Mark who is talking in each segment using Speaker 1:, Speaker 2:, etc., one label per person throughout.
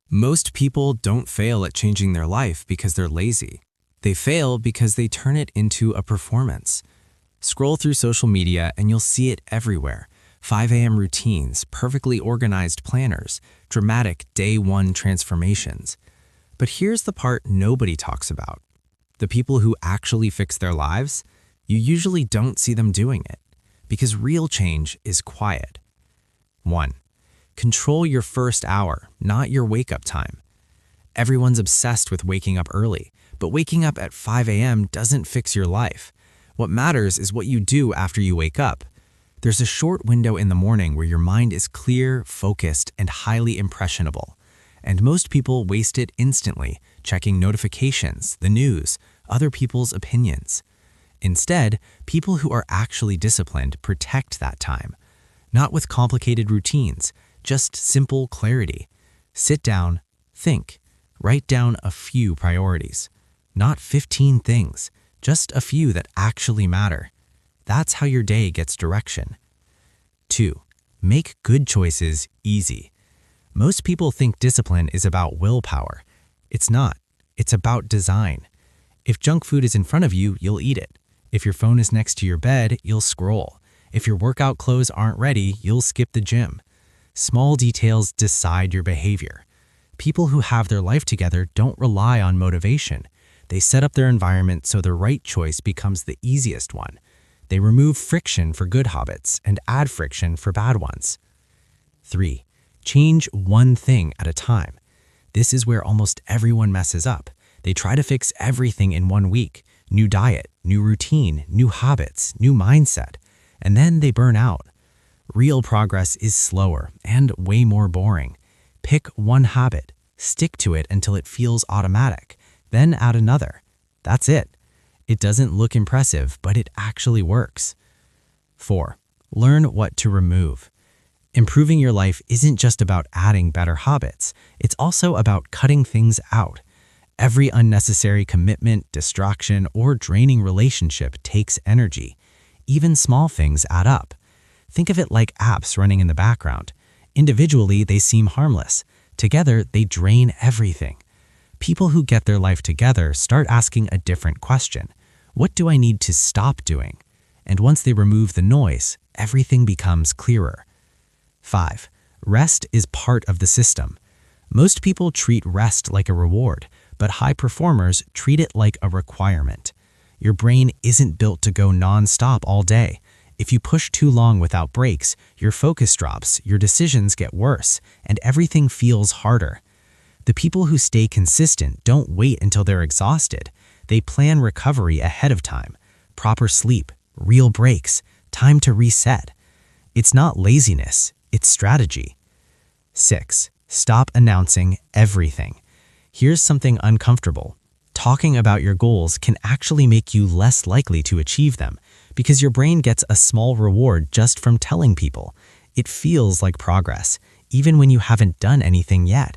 Speaker 1: Most people don't fail at changing their life because they're lazy. They fail because they turn it into a performance. Scroll through social media and you'll see it everywhere. 5 a.m. routines, perfectly organized planners, dramatic day one transformations. But here's the part nobody talks about. The people who actually fix their lives, you usually don't see them doing it because real change is quiet. 1. Control your first hour, not your wake-up time. Everyone's obsessed with waking up early, but waking up at 5 a.m. doesn't fix your life. What matters is what you do after you wake up. There's a short window in the morning where your mind is clear, focused, and highly impressionable. And most people waste it instantly, checking notifications, the news, other people's opinions. Instead, people who are actually disciplined protect that time. Not with complicated routines, just simple clarity. Sit down, think, write down a few priorities. Not 15 things, just a few that actually matter. That's how your day gets direction. 2. Make good choices easy. Most people think discipline is about willpower. It's not. It's about design. If junk food is in front of you, you'll eat it. If your phone is next to your bed, you'll scroll. If your workout clothes aren't ready, you'll skip the gym. Small details decide your behavior. People who have their life together don't rely on motivation. They set up their environment so the right choice becomes the easiest one. They remove friction for good habits and add friction for bad ones. 3. Change one thing at a time. This is where almost everyone messes up. They try to fix everything in 1 week. New diet, new routine, new habits, new mindset. And then they burn out. Real progress is slower and way more boring. Pick one habit, stick to it until it feels automatic, then add another. That's it. It doesn't look impressive, but it actually works. 4. Learn what to remove. Improving your life isn't just about adding better habits. It's also about cutting things out. Every unnecessary commitment, distraction, or draining relationship takes energy. Even small things add up. Think of it like apps running in the background. Individually, they seem harmless. Together, they drain everything. People who get their life together start asking a different question. What do I need to stop doing? And once they remove the noise, everything becomes clearer. 5. Rest is part of the system. Most people treat rest like a reward, but high performers treat it like a requirement. Your brain isn't built to go non-stop all day. If you push too long without breaks, your focus drops, your decisions get worse, and everything feels harder. The people who stay consistent don't wait until they're exhausted. They plan recovery ahead of time. Proper sleep, real breaks, time to reset. It's not laziness, it's strategy. 6. Stop announcing everything. Here's something uncomfortable. Talking about your goals can actually make you less likely to achieve them because your brain gets a small reward just from telling people. It feels like progress, even when you haven't done anything yet.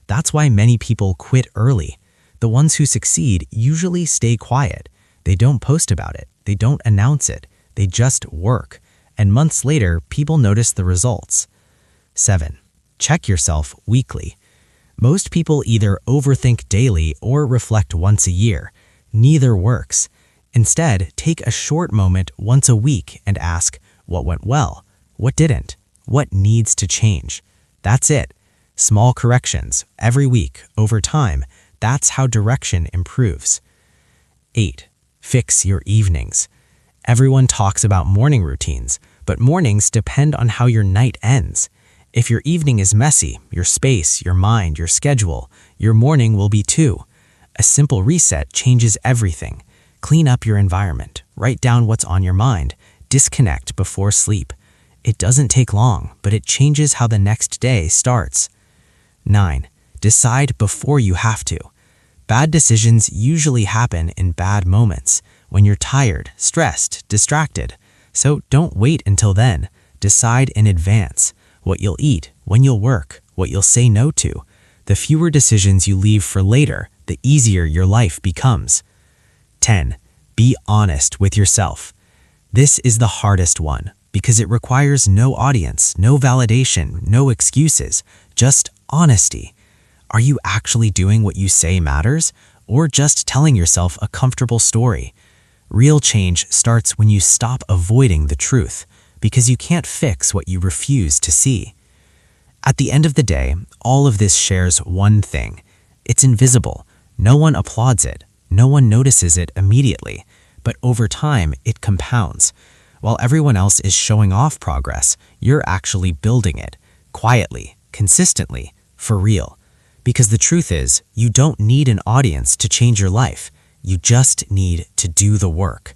Speaker 1: That's why many people quit early. The ones who succeed usually stay quiet. They don't post about it. They don't announce it. They just work. And months later, people notice the results. 7. Check yourself weekly. Most people either overthink daily or reflect once a year. Neither works. Instead, take a short moment once a week and ask, what went well? What didn't? What needs to change? That's it. Small corrections every week, over time. That's how direction improves. 8. Fix your evenings. Everyone talks about morning routines, but mornings depend on how your night ends. If your evening is messy, your space, your mind, your schedule, your morning will be too. A simple reset changes everything. Clean up your environment, write down what's on your mind, disconnect before sleep. It doesn't take long, but it changes how the next day starts. 9. Decide before you have to. Bad decisions usually happen in bad moments, when you're tired, stressed, distracted. So don't wait until then. Decide in advance. What you'll eat, when you'll work, what you'll say no to. The fewer decisions you leave for later, the easier your life becomes. 10. Be honest with yourself. This is the hardest one because it requires no audience, no validation, no excuses, just honesty. Are you actually doing what you say matters, or just telling yourself a comfortable story? Real change starts when you stop avoiding the truth, because you can't fix what you refuse to see. At the end of the day, all of this shares one thing. It's invisible. No one applauds it. No one notices it immediately. But over time, it compounds. While everyone else is showing off progress, you're actually building it, quietly, consistently, for real. Because the truth is, you don't need an audience to change your life. You just need to do the work.